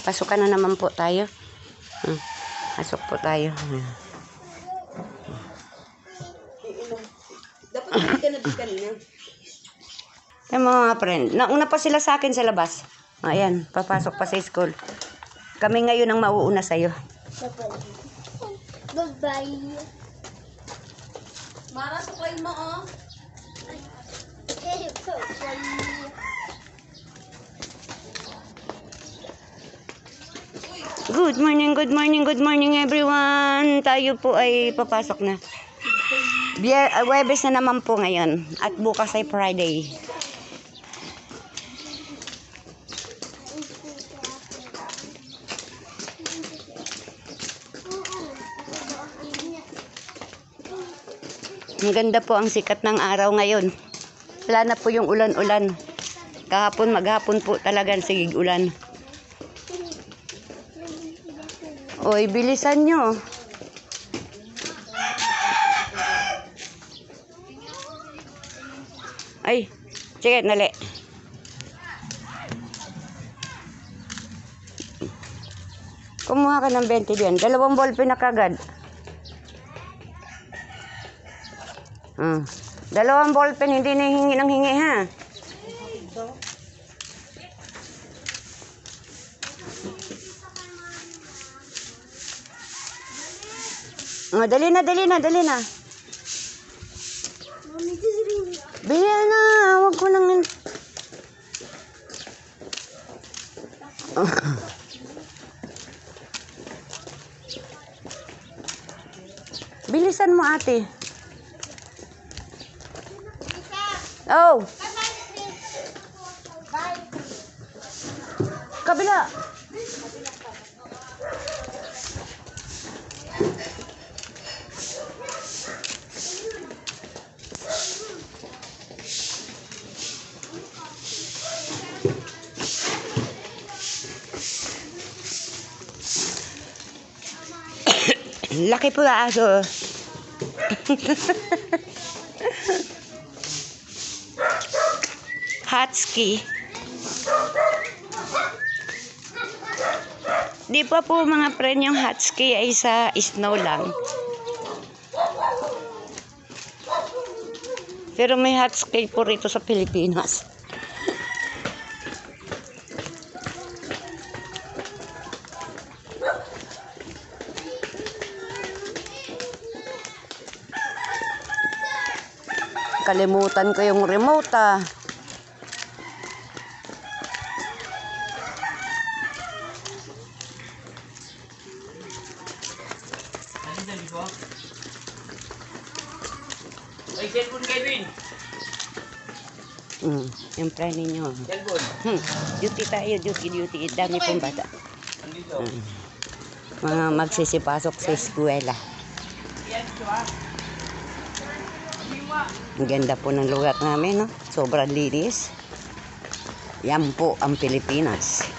Pasukan na naman po tayo. Pasok po tayo. Dapat hindi ka na di kanina. Yung mga friend, nauna pa sila sa akin sa labas. Ayan, papasok pa sa school. Kami ngayon ang mauuna sa'yo. Bye-bye. Mara, suklayin mo, oh. Good morning everyone. Tayo po ay papasok na. Webes na naman po ngayon. At bukas ay Friday. Ang ganda po ang sikat ng araw ngayon. Wala na po yung ulan-ulan. Kahapon, maghapon po talagang sigig ulan. Oy, bilisan nyo. Ay, sige, nali. Kumuha ka ng 20 diyan. 2 ballpen na kagad. 2 ballpen, hindi na hingi ng hingi, ha? Oh, dali na. Bili na, wag ko nang... Bilisan mo, ate. Oh. Kabila. Laki po na aso. Husky. Di pa po mga friend yung husky ay sa snow lang. Pero may husky po rito sa Pilipinas. Kalimutan ko yung remote, ah. Ay, cellphone Kevin. Yung friend ninyo. Duty tayo, duty. Dami pong bata. Mga magsisipasok sa eskwela. Ang ganda po ng lugar namin, no? Sobrang linis. Yan po ang Pilipinas.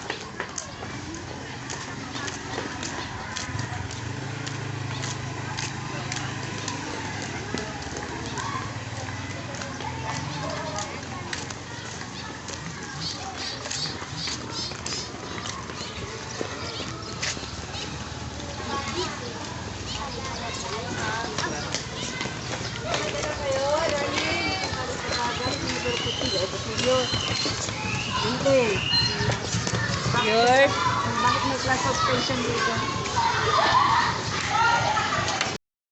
Bakit may class of tension dito?